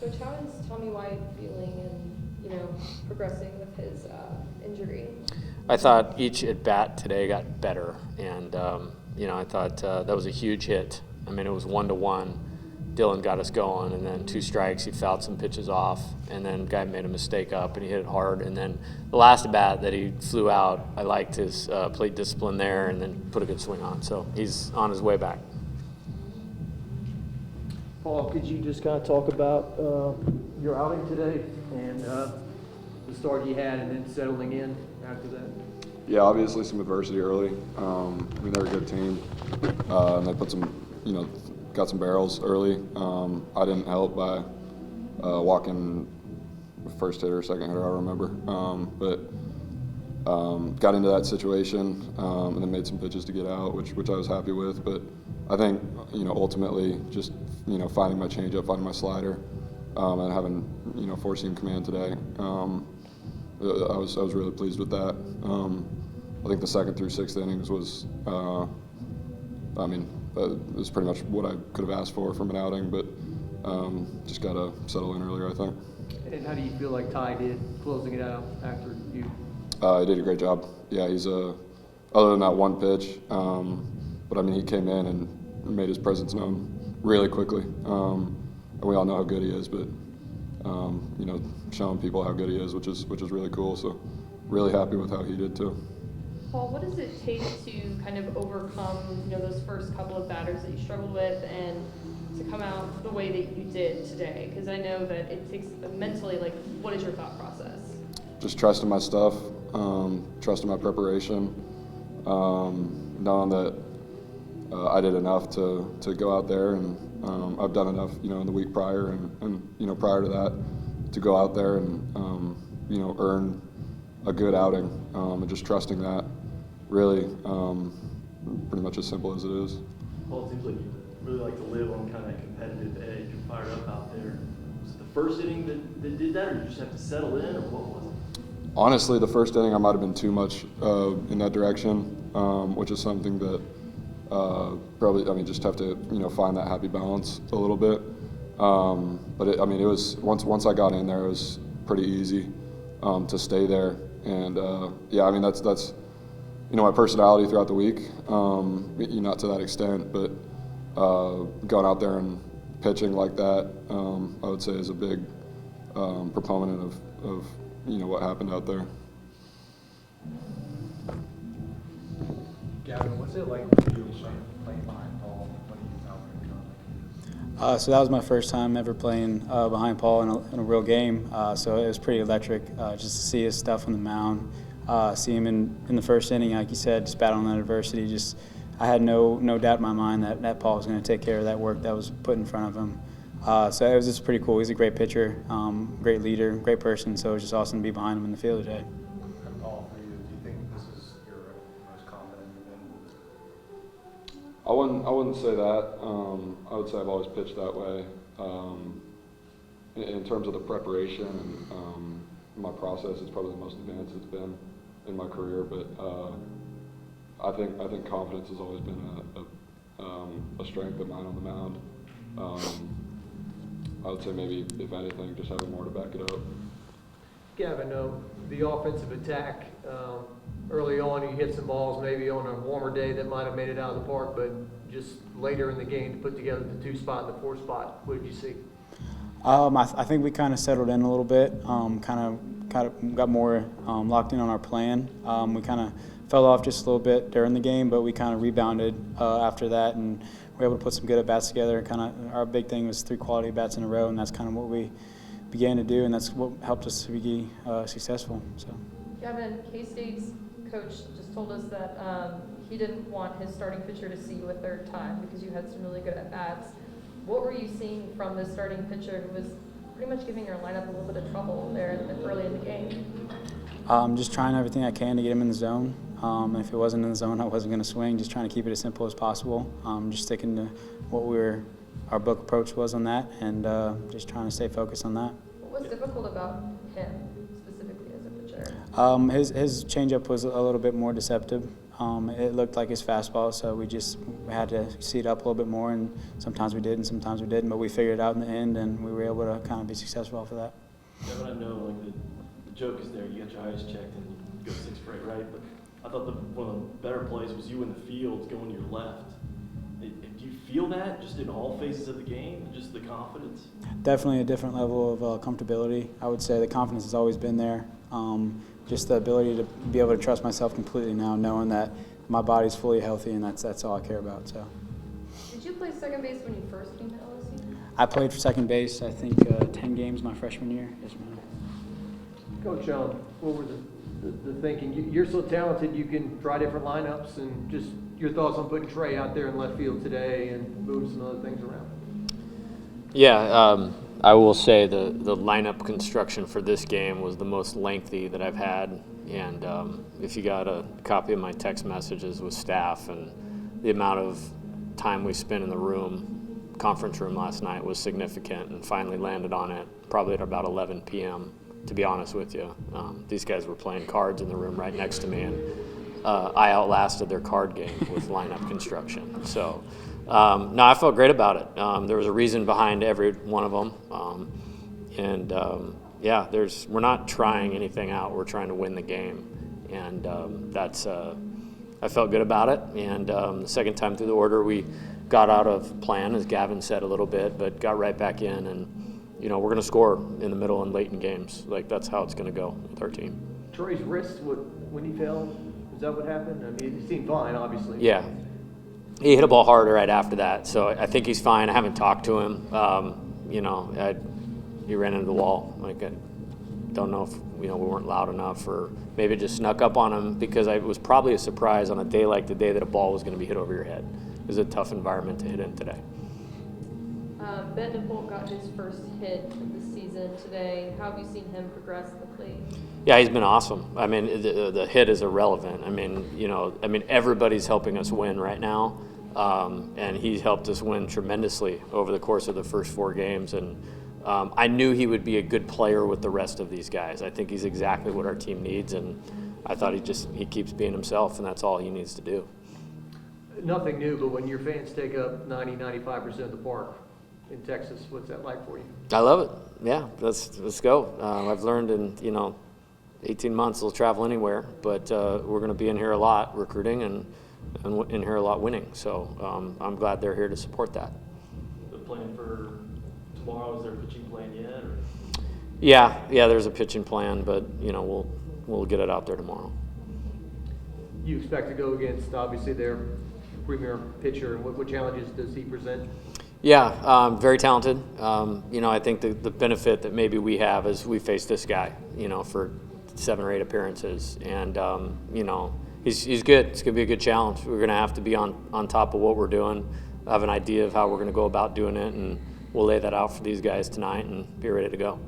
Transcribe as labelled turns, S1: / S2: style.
S1: Coach, how is Tommy White feeling and, progressing with his injury?
S2: I thought each at-bat today got better, and, I thought that was a huge hit. I mean, it was 1-1. Dylan got us going, and then 2 strikes. He fouled some pitches off, and then guy made a mistake up, and he hit it hard. And then the last at-bat that he flew out, I liked his plate discipline there and then put a good swing on. So he's on his way back.
S3: Paul, could you just kind of talk about your outing today and the start you had and then settling in after that?
S4: Yeah, obviously some adversity early. They're a good team, and they put some, got some barrels early. I didn't help by walking first hitter, second hitter, I remember. But got into that situation and then made some pitches to get out, which I was happy with. But I think, ultimately just, finding my changeup, finding my slider, and having, 4-seam command today. I was really pleased with that. I think the 2nd through 6th innings was, it was pretty much what I could have asked for from an outing, but just got to settle in earlier, I think.
S3: And how do you feel like Ty did closing it out after you?
S4: He did a great job. Yeah, he's other than that one pitch, but he came in and made his presence known really quickly. And we all know how good he is, but showing people how good he is, which is really cool. So really happy with how he did too.
S1: Paul, what does it take to kind of overcome, those first couple of batters that you struggled with and to come out the way that you did today? Because I know that it takes mentally, what is your thought process?
S4: Just trusting my stuff, trusting my preparation, knowing that I did enough to go out there, and I've done enough, in the week prior and prior to that to go out there and, earn a good outing, and just trusting that, really, pretty much as simple as it is.
S5: Well, it seems like you really like to live on kind of that competitive edge. You're fired up out there. Was it the first inning that did that, or did you just have to settle in, or what was it?
S4: Honestly, the first inning I might have been too much in that direction, which is something that probably, just have to, find that happy balance a little bit. But it was once I got in there, it was pretty easy to stay there. And that's my personality throughout the week. Not to that extent, but going out there and pitching like that, I would say is a big proponent of what happened out there.
S6: Gavin, what's it like for you playing behind Paul when he's out there?
S7: So that was my first time ever playing behind Paul in a real game. So it was pretty electric just to see his stuff on the mound, see him in the first inning, like you said, just battling that adversity. I had no doubt in my mind that Paul was going to take care of that work that was put in front of him. So it was just pretty cool. He's a great pitcher, great leader, great person. So it was just awesome to be behind him in the field today.
S6: And Paul, for you, do you think this is your most confident you've been?
S4: I wouldn't say that. I would say I've always pitched that way. In terms of the preparation and my process, it's probably the most advanced it's been in my career. But I think confidence has always been a strength of mine on the mound. I would say maybe, if anything, just having more to back it up.
S3: Gavin, the offensive attack, early on you hit some balls maybe on a warmer day that might have made it out of the park, but just later in the game to put together the 2 spot and the 4 spot, what did you see?
S7: I think we kind of settled in a little bit, kind of got more locked in on our plan. We kind of fell off just a little bit during the game, but we kind of rebounded after that, and we were able to put some good at-bats together. Our big thing was 3 quality at-bats in a row, and that's kind of what we began to do, and that's what helped us to be successful. So,
S1: Gavin, K-State's coach just told us that he didn't want his starting pitcher to see you a 3rd time because you had some really good at-bats. What were you seeing from the starting pitcher who was pretty much giving your lineup a little bit of trouble there early in the game?
S7: Just trying everything I can to get him in the zone. If it wasn't in the zone, I wasn't going to swing. Just trying to keep it as simple as possible. Just sticking to what our book approach was on that, and just trying to stay focused on that.
S1: What was difficult about him specifically as a pitcher?
S7: His changeup was a little bit more deceptive. It looked like his fastball, so we had to seat up a little bit more, and sometimes we did and sometimes we didn't, but we figured it out in the end, and we were able to kind of be successful off of that.
S5: Yeah, but I know like the joke is there. You got your eyes checked and you go 6 for 8, right? But I thought one of the better plays was you in the field going to your left. Do you feel that just in all phases of the game, just the confidence?
S7: Definitely a different level of comfortability. I would say the confidence has always been there. Just the ability to be able to trust myself completely now, knowing that my body's fully healthy, and that's all I care about. So.
S1: Did you play second base when you first came to LSU?
S7: I played for second base, I think 10 games my freshman year. Yes, ma'am.
S3: Coach, what were the thinking? You're so talented, you can try different lineups, and just your thoughts on putting Trey out there in left field today and moving some other things around.
S2: Yeah, I will say the lineup construction for this game was the most lengthy that I've had, and if you got a copy of my text messages with staff and the amount of time we spent in the conference room last night was significant, and finally landed on it probably at about 11 p.m., to be honest with you. These guys were playing cards in the room right next to me, and I outlasted their card game with lineup construction. So, no, I felt great about it. There was a reason behind every one of them. Yeah, we're not trying anything out. We're trying to win the game. And I felt good about it. And the second time through the order, we got out of plan, as Gavin said a little bit, but got right back in. And, we're going to score in the middle and late in games. Like, that's how it's going to go with our team.
S3: Trey's wrist, when he fell, is that what happened? I mean, he seemed fine, obviously.
S2: Yeah. He hit a ball hard right after that, so I think he's fine. I haven't talked to him. He ran into the wall. Like, I don't know if we weren't loud enough, or maybe it just snuck up on him, because it was probably a surprise on a day like the day that a ball was going to be hit over your head. It was a tough environment to hit in today.
S1: Ben DePaul got his first hit of the season today. How have you seen him progress at the plate?
S2: Yeah, he's been awesome. I mean, the hit is irrelevant. I mean, everybody's helping us win right now. And he's helped us win tremendously over the course of the first 4 games. And I knew he would be a good player with the rest of these guys. I think he's exactly what our team needs, and I thought he keeps being himself, and that's all he needs to do.
S3: Nothing new, but when your fans take up 95% of the park in Texas, what's that like for you?
S2: I love it. Yeah, let's go. I've learned in 18 months we'll travel anywhere, but we're going to be in here a lot recruiting and in here a lot winning. So I'm glad they're here to support that.
S5: The plan for tomorrow, is there a pitching plan yet? Or?
S2: Yeah, there's a pitching plan, but we'll get it out there tomorrow.
S3: You expect to go against, obviously, their premier pitcher, and what challenges does he present?
S2: Yeah, very talented. I think the benefit that maybe we have is we face this guy, for 7 or 8 appearances, and he's good. It's going to be a good challenge. We're going to have to be on top of what we're doing, have an idea of how we're going to go about doing it, and we'll lay that out for these guys tonight and be ready to go.